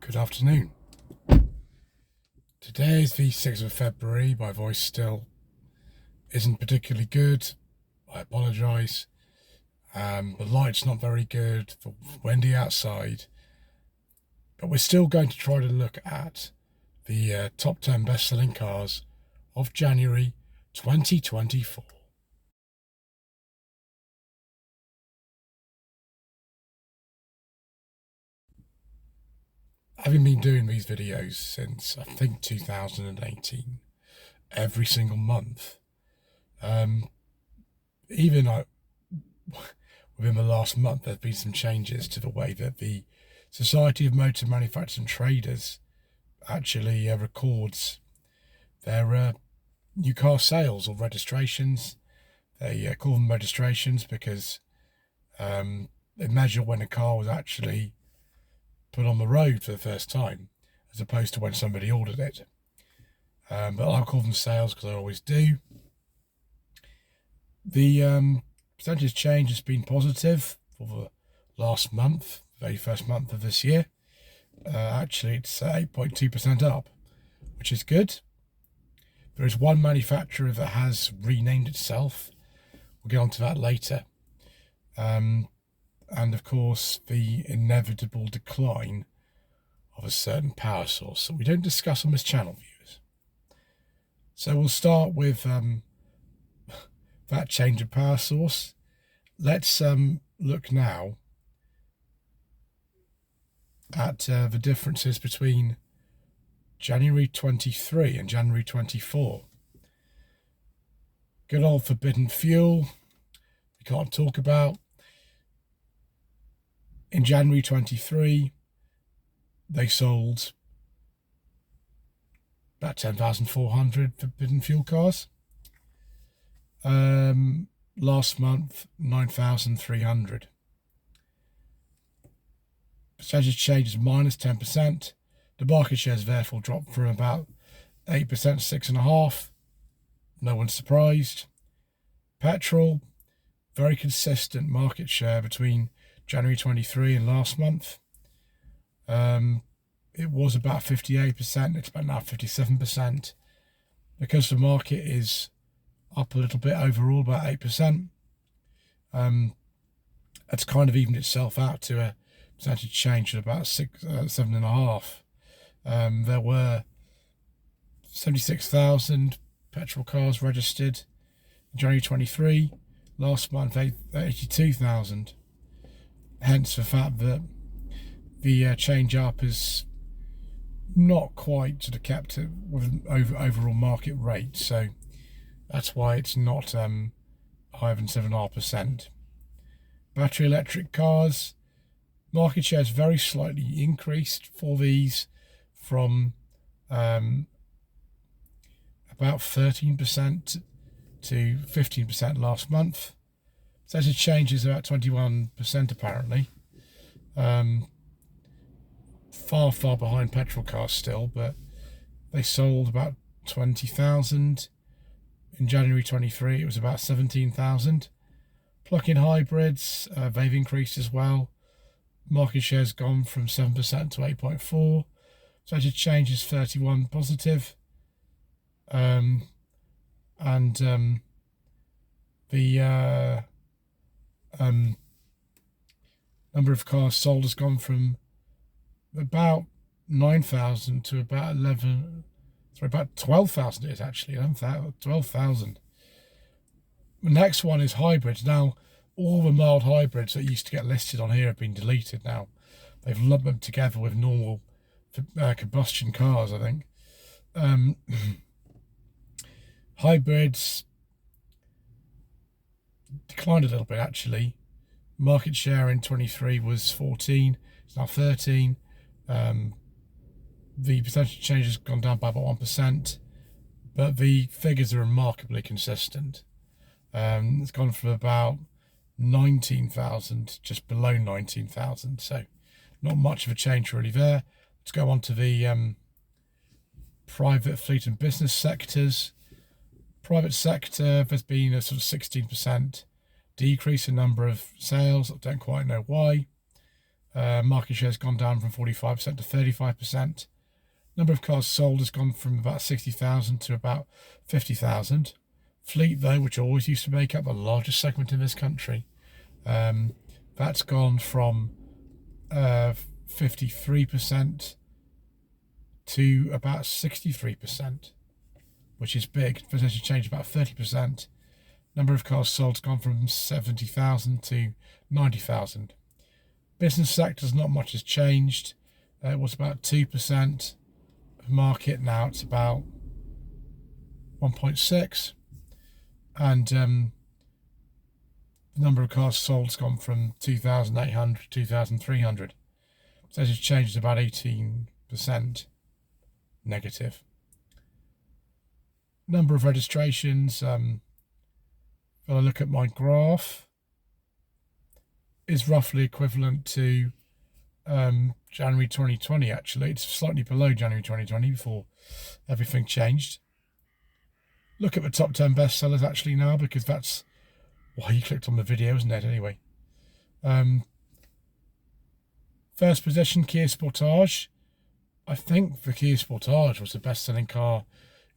Good afternoon. Today is the 6th of February. My voice still isn't particularly good. I apologise. The light's not very good, it's windy outside. But we're still going to try to look at the top 10 best-selling cars of January 2024. Having been doing these videos since, I think, 2018, every single month, even within the last month, there's been some changes to the way that the Society of Motor Manufacturers and Traders actually records their new car sales or registrations. They call them registrations because they measure when a car was actually put on the road for the first time, as opposed to when somebody ordered it. But I'll call them sales because I always do. The percentage change has been positive for the last month, very first month of this year. Actually, it's 8.2% up, which is good. There is one manufacturer that has renamed itself. We'll get onto that later. And of course, the inevitable decline of a certain power source that we don't discuss on this channel, viewers. So we'll start with that change of power source. Let's look now at the differences between January 23 and January 24. Good old forbidden fuel we can't talk about. In January 23, they sold about 10,400 forbidden fuel cars. Last month, 9,300. Percentage change is minus 10%. The market shares therefore dropped from about 8% to 6.5%. No one's surprised. Petrol, very consistent market share between January 23 and last month. It was about 58%, it's about now 57%. Because the market is up a little bit overall, about 8%, it's kind of evened itself out to a percentage change of about 7.5%. There were 76,000 petrol cars registered in January 23, last month 82,000. Hence the fact that the change up is not quite sort of kept it with an overall market rate, so that's why it's not higher than 7.5%. Battery electric cars, market share has very slightly increased for these from about 13% to 15% last month. Percentage change is about 21% apparently. Far behind petrol cars still, but they sold about 20,000. In January 23, it was about 17,000. Plug-in hybrids, they've increased as well. Market share's gone from 7% to 8.4%. Percentage change is 31 positive. The number of cars sold has gone from about 9,000 to about 12,000 it is actually, 12,000. The next one is hybrids. Now, all the mild hybrids that used to get listed on here have been deleted now. They've lumped them together with normal combustion cars, I think. Hybrids declined a little bit actually. Market share in 23 was 14, it's now 13. The percentage change has gone down by about 1%, but the figures are remarkably consistent. It's gone from about 19,000, just below 19,000, so not much of a change really there. Let's go on to the private fleet and business sectors. Private sector, there's been a sort of 16% decrease in number of sales. I don't quite know why. Market share has gone down from 45% to 35%. Number of cars sold has gone from about 60,000 to about 50,000. Fleet, though, which always used to make up the largest segment in this country, that's gone from 53% to about 63%, which is big. Percentage change about 30%. Number of cars sold has gone from 70,000 to 90,000. Business sectors, not much has changed. It was about 2% of market. Now it's about 1.6, and the number of cars sold has gone from 2,800 to 2,300. So it's changed about 18% negative. Number of registrations, if I look at my graph, is roughly equivalent to January 2020. Actually, it's slightly below January 2020 before everything changed. Look at the top 10 bestsellers actually now, because that's why you clicked on the video, isn't it? Anyway, first position, Kia Sportage. I think the Kia Sportage was the best-selling car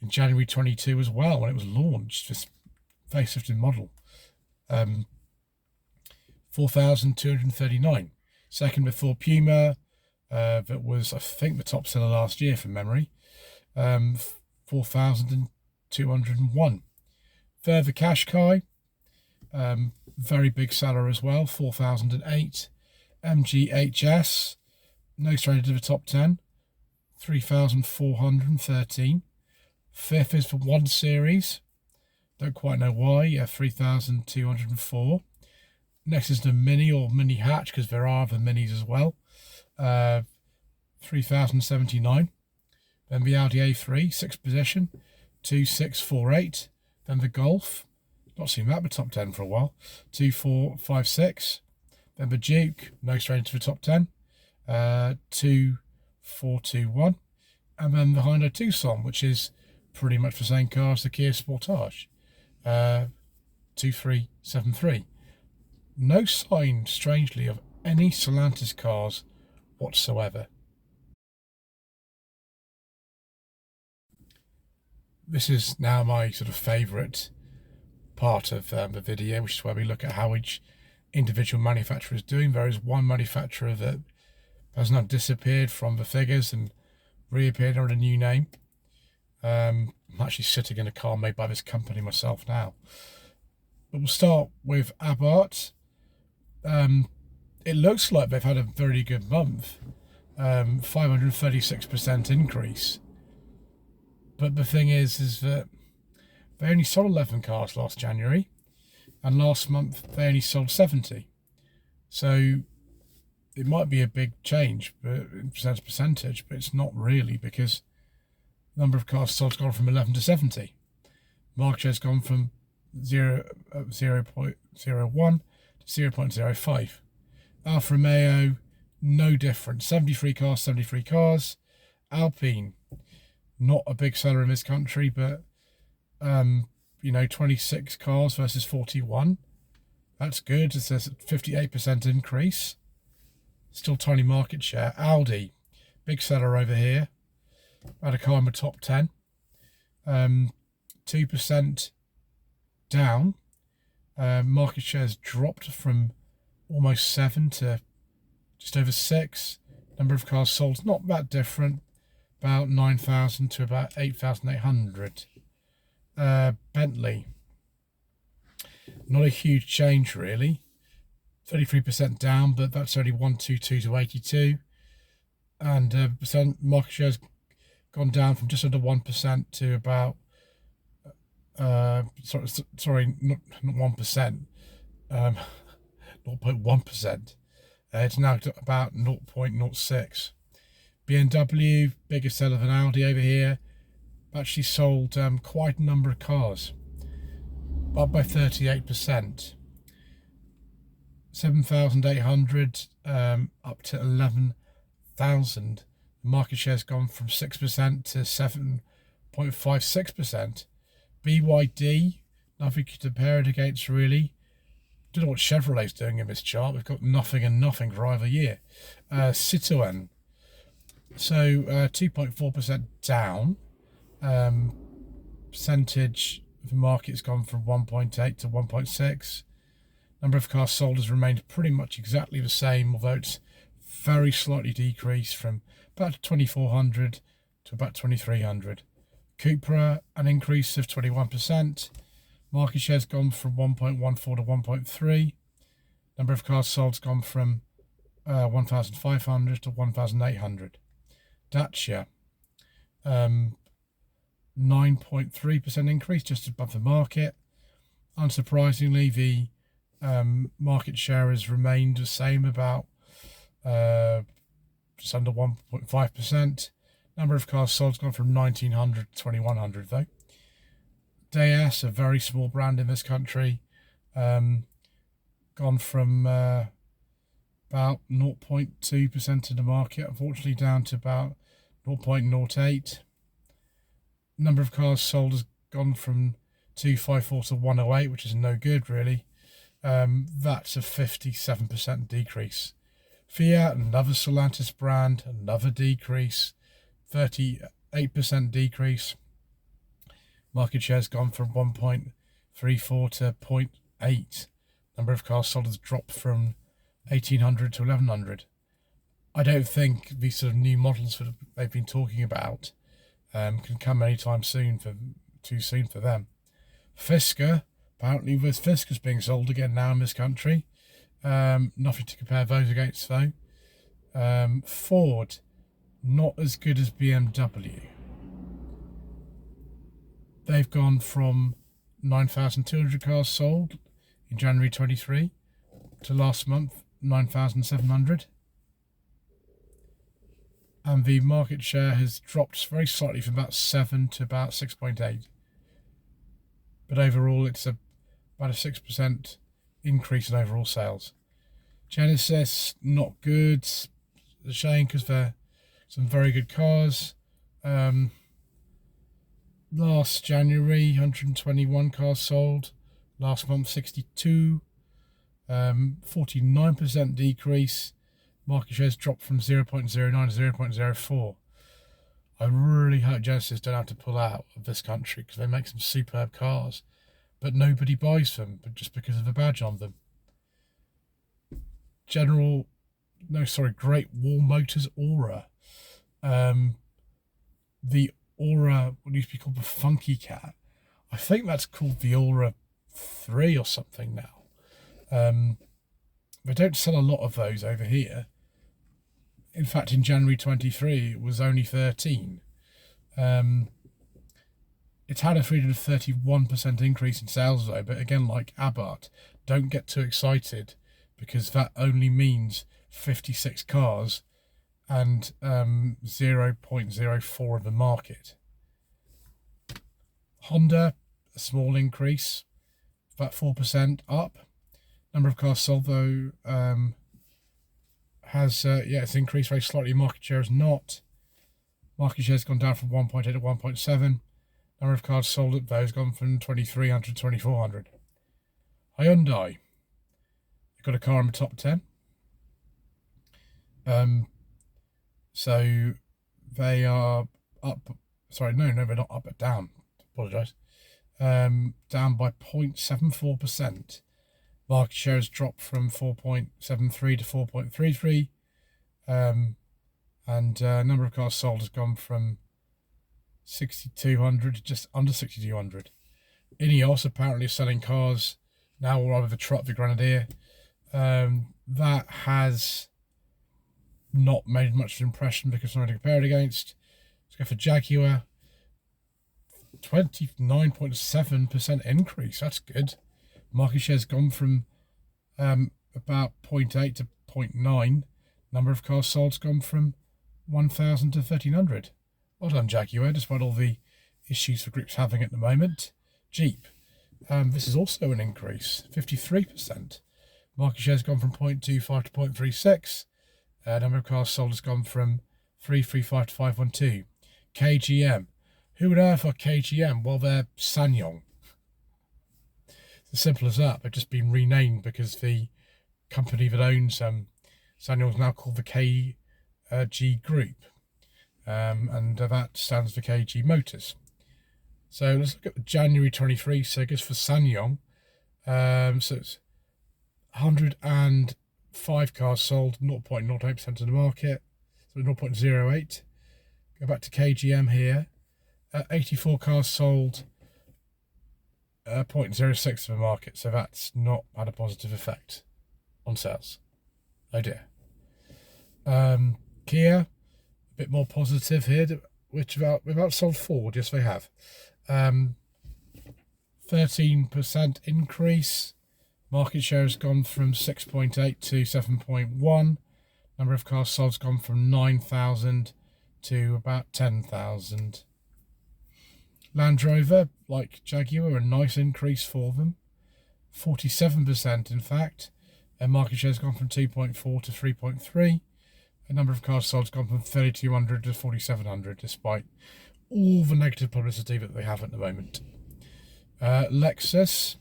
in January 22 as well, when it was launched, this facelifted model. 4,239. Second before Puma, that was, I think, the top seller last year from memory. 4,201. Further Qashqai, very big seller as well, 4,008. MGHS, no stranger to the top 10, 3,413. Fifth is for 1 Series, don't quite know why, 3,204. Next is the Mini or Mini Hatch, because there are other Minis as well, 3,079. Then the Audi A3, 6th position, 2,648. Then the Golf, not seen that in the top 10 for a while, 2,456. Then the Duke, no stranger to the top 10, 2,421. And then the Hyundai Tucson, which is pretty much the same car as the Kia Sportage, 2,373. No sign, strangely, of any Stellantis cars whatsoever. This is now my sort of favourite part of the video, which is where we look at how each individual manufacturer is doing. There is one manufacturer that has now disappeared from the figures and reappeared under a new name. I'm actually sitting in a car made by this company myself now. But we'll start with Abarth. It looks like they've had a very good month, 536% increase. But the thing is that they only sold 11 cars last January, and last month they only sold 70. So it might be a big change in percentage, but it's not really, because the number of cars sold has gone from 11 to 70. Market share has gone from 0.01 to 0.05. Alfa Romeo, no different. 73 cars. Alpine, not a big seller in this country, but 26 cars versus 41. That's good. It says 58% increase. Still tiny market share. Audi, big seller over here. Had a car in the top 10. 2% down. Market share's dropped from almost 7 to just over 6. Number of cars sold, not that different. About 9,000 to about 8,800. Bentley, not a huge change really. 33% down, but that's only 122 to 82. And market share's gone down from just under 1% to about sorry, not 1%, 0.1%. It's now about 0.06. BMW, bigger seller than Audi over here, actually sold quite a number of cars, up by 38%. 7,800 up to 11,000. The market share's gone from 6% to 7.56%. BYD, nothing to compare it against really. Don't know what Chevrolet's doing in this chart. We've got nothing and nothing for either year. Citroën, so 2.4% down. Percentage of the market's gone from 1.8 to 1.6. Number of cars sold has remained pretty much exactly the same, although it's very slightly decreased from about 2,400 to about 2,300. Cupra, an increase of 21%. Market share's gone from 1.14 to 1.3. Number of cars sold has gone from 1,500 to 1,800. Dacia, 9.3% increase, just above the market. Unsurprisingly, the market share has remained the same, about just under 1.5%. Number of cars sold has gone from 1,900 to 2,100 though. DS, a very small brand in this country, gone from about 0.2% of the market, unfortunately, down to about 0.08. Number of cars sold has gone from 254 to 108, which is no good really. That's a 57% decrease. Fiat, another Stellantis brand, another decrease, 38% decrease. Market share's gone from 1.34 to 0.8. Number of cars sold has dropped from 1,800 to 1,100. I don't think these sort of new models that they've been talking about can come anytime soon, too soon for them. Fisker, apparently with Fisker's being sold again now in this country. Nothing to compare those against though. Ford, not as good as BMW. They've gone from 9,200 cars sold in January 23 to last month 9,700. And the market share has dropped very slightly from about 7 to about 6.8. But overall, it's about a 6% increase in overall sales. Genesis, not good. It's a shame because they're some very good cars. Last January, 121 cars sold. Last month, 62. 49% decrease. Market shares dropped from 0.09 to 0.04. I really hope Genesis don't have to pull out of this country because they make some superb cars, but nobody buys them just because of the badge on them. Great Wall Motors Aura. The Aura, what used to be called the Funky Cat, I think that's called the Aura 3 or something now. They don't sell a lot of those over here. In fact, in January 23, it was only 13. It's had a 331% increase in sales though, but again, like Abarth, don't get too excited because that only means 56 cars and 0.04 of the market. Honda, a small increase, about 4% up. Number of cars sold though it's increased very slightly. Market share is not. Market share has gone down from 1.8 to 1.7. Number of cars sold at those gone from 2,300 to 2,400. Hyundai, they've got a car in the top 10. So they are up. Sorry, no, they're not up, but down. Apologise. Down by 0.74%. Market share has dropped from 4.73 to 4.33. And number of cars sold has gone from 6,200 to just under 6,200. Ineos apparently is selling cars now all over the truck, the Grenadier. That has not made much of an impression because I'm going to compare it against. Let's go for Jaguar. 29.7% increase. That's good. Market share's gone from about 0.8 to 0.9. Number of cars sold's gone from 1,000 to 1,300. Well done, Jaguar, despite all the issues the group's having at the moment. Jeep. This is also an increase, 53%. Market share's gone from 0.25 to 0.36. Number of cars sold has gone from 335 to 512. KGM. Who on earth are KGM? Well, they're SsangYong. It's as simple as that. They've just been renamed because the company that owns Sanyong is now called the KG Group, and that stands for KG Motors. So let's look at the January 23 figures for Sanyong. So it's 105 cars sold, 0.08% of the market, so 0.08. Go back to KGM here. 84 cars sold, 0.06 of the market, so that's not had a positive effect on sales. Oh dear. Kia, a bit more positive here, which we've outsold Ford, yes they have. 13% increase. Market share has gone from 6.8 to 7.1. Number of cars sold has gone from 9,000 to about 10,000. Land Rover, like Jaguar, a nice increase for them. 47% in fact. And market share has gone from 2.4 to 3.3. The number of cars sold has gone from 3,200 to 4,700, despite all the negative publicity that they have at the moment. Lexus,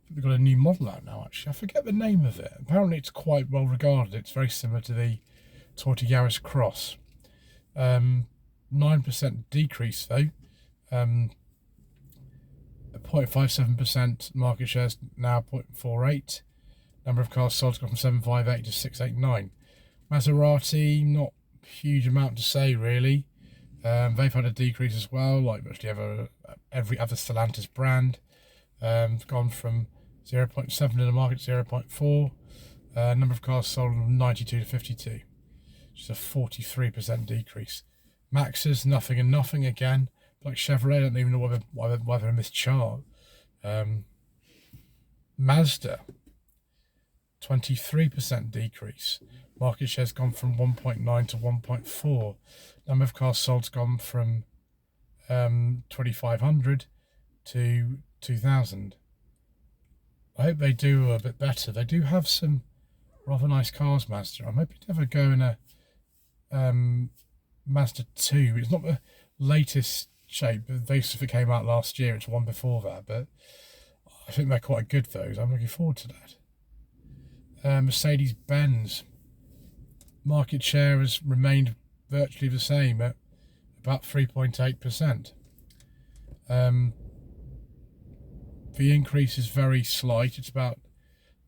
they've got a new model out now actually. I forget the name of it. Apparently it's quite well regarded. It's very similar to the Toyota Yaris Cross. 9% decrease though. 0.57% market share is now 0.48. Number of cars sold has gone from 758 to 689. Maserati, not a huge amount to say really. They've had a decrease as well, like virtually every other Stellantis brand. Gone from 0.7 in the market to 0.4. Number of cars sold from 92 to 52, which is a 43% decrease. Maxes, nothing and nothing again. Like Chevrolet, I don't even know why they're in this chart. Mazda, 23% decrease. Market share's gone from 1.9 to 1.4. Number of cars sold has gone from 2,500 to 2,000. I hope they do a bit better. They do have some rather nice cars, Mazda. I'm hoping to ever go in a Mazda 2. It's not the latest shape. Those that came out last year. It's one before that, but I think they're quite good, those. I'm looking forward to that. Mercedes-Benz. Market share has remained virtually the same at about 3.8%. The increase is very slight. It's about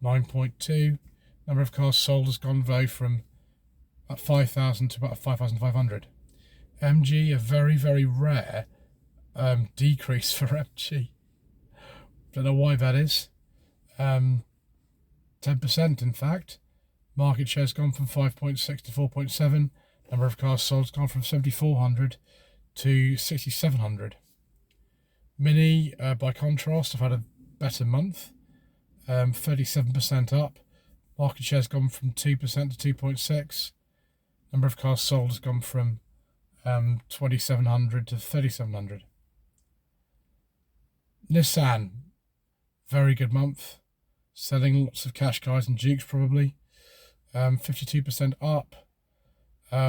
9.2. Number of cars sold has gone though from about 5,000 to about 5,500. MG, a very, very rare decrease for MG. Don't know why that is. 10% in fact. Market share has gone from 5.6 to 4.7. Number of cars sold has gone from 7,400 to 6,700. Mini, by contrast, have had a better month. 37% up. Market share has gone from 2% to 2.6. Number of cars sold has gone from 2,700 to 3,700. Nissan, very good month. Selling lots of Qashqais and Dukes probably. 52% up.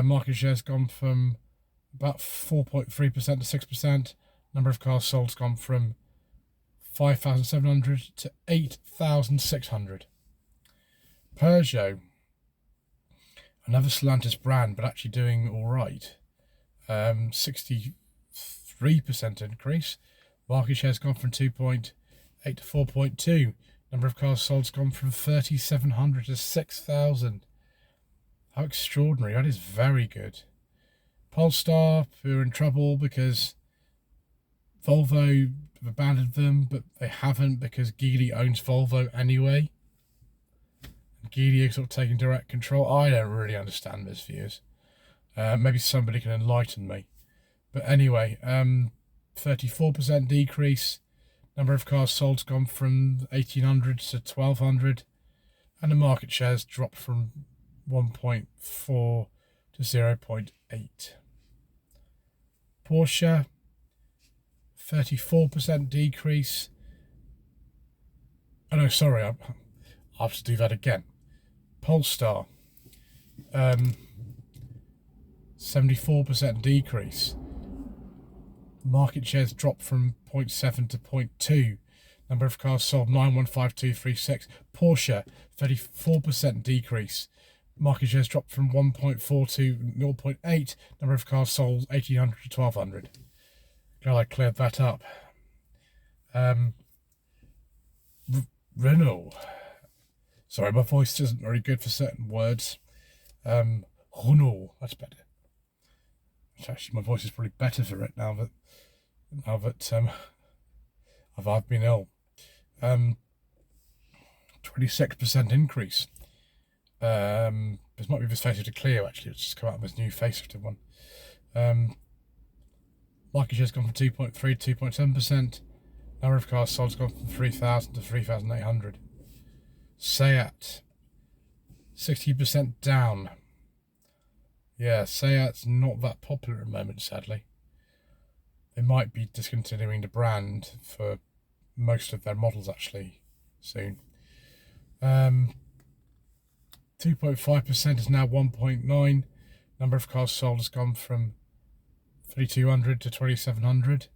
Market share has gone from about 4.3% to 6%. Number of cars sold has gone from 5,700 to 8,600. Peugeot, another Stellantis brand, but actually doing all right. 63% increase. Market share has gone from 2.8 to 4.2. Number of cars sold has gone from 3,700 to 6,000. How extraordinary. That is very good. Polestar, who are in trouble because Volvo have abandoned them, but they haven't because Geely owns Volvo anyway. And Geely are sort of taking direct control. I don't really understand this, viewers. Maybe somebody can enlighten me. But anyway, 34% decrease. Number of cars sold has gone from 1,800 to 1,200. And the market share has dropped from 1.4 to 0.8. Porsche, 34% decrease. Oh no, sorry, I'll have to do that again. Polestar, 74% decrease. Market shares dropped from 0.7 to 0.2. Number of cars sold 915236. Porsche 34% decrease. Market shares dropped from 1.4 to 0.8. Number of cars sold 1800 to 1200. Glad I cleared that up. Renault. Sorry, my voice isn't very good for certain words. Renault, that's better. Actually, my voice is probably better for it now that I've been ill. 26% increase. This might be this facelift Clio actually. It's just come out with this new facelifted one. Market share's gone from 2.3 to 2.7%. Number of cars sold has gone from 3,000 to 3,800. Seat, 60% down. Yeah, Seat's not that popular at the moment, sadly. They might be discontinuing the brand for most of their models actually soon. 2.5% is now 1.9. Number of cars sold has gone from 3,200 to 2,700.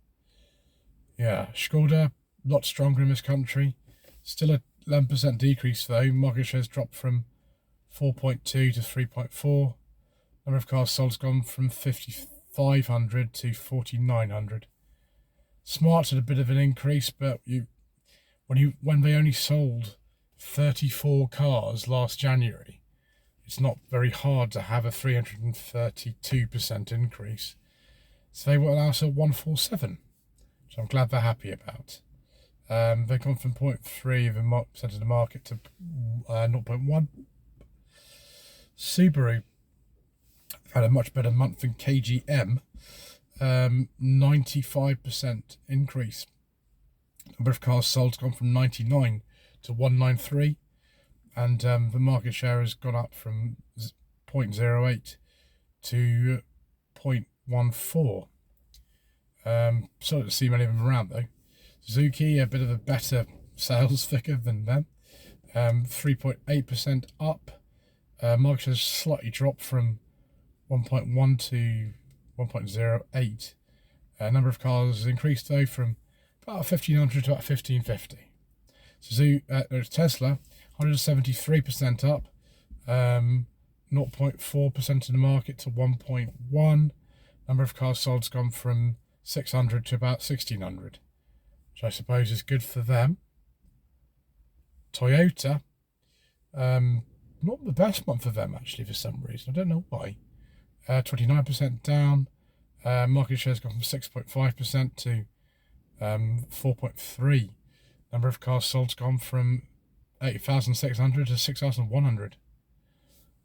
Yeah, Skoda, a lot stronger in this country. Still a 11% decrease though. Market shares dropped from 4.2 to 3.4. Number of cars sold has gone from 5,500 to 4,900. Smart's had a bit of an increase, but when they only sold 34 cars last January, it's not very hard to have a 332% increase. So they were now sold 147, which I'm glad they're happy about. They've gone from 0.3% of the market to 0.1. Subaru had a much better month than KGM. 95% increase. Number of cars sold has gone from 99 to 193, and the market share has gone up from 0.08 to 0.14. Sorry to see many of them around though. Suzuki, a bit of a better sales figure than them. 3.8% up. Market share has slightly dropped from 1.1 to 1.08. Number of cars has increased though from about 1,500 to about 1,550. Tesla, 173% up, 0.4% of the market to 1.1. Number of cars sold has gone from 600 to about 1,600, which I suppose is good for them. Toyota, not the best month for them actually for some reason. I don't know why. 29% down. Market share has gone from 6.5% to 4.3%. Number of cars sold has gone from 8,600 to 6,100.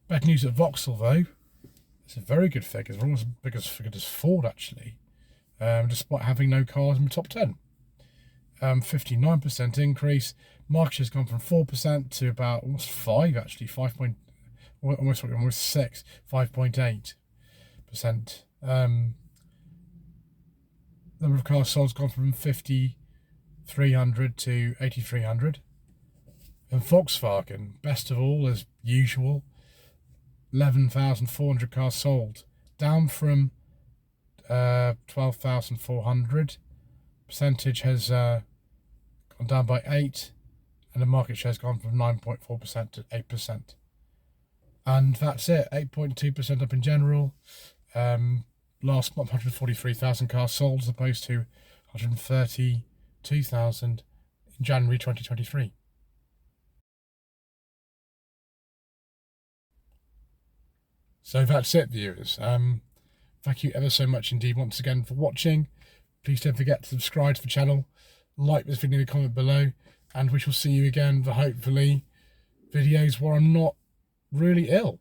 Bad news at Vauxhall though. It's a very good figure. It's almost as big as figure as Ford actually, despite having no cars in the top 10. 59% increase. Market share has gone from 4% to about almost 5 actually. 5.8%. Number of cars sold has gone from 5,300 to 8,300. And Volkswagen, best of all as usual, 11,400 cars sold, down from 12,400. Percentage has gone down by 8, and the market share has gone from 9.4% to 8%. And that's it, 8.2% up in general. Last month, 143,000 cars sold as opposed to 132,000 in January 2023. So that's it, viewers. Thank you ever so much indeed once again for watching. Please don't forget to subscribe to the channel, like this video in the comment below, and we shall see you again for hopefully videos where I'm not really ill.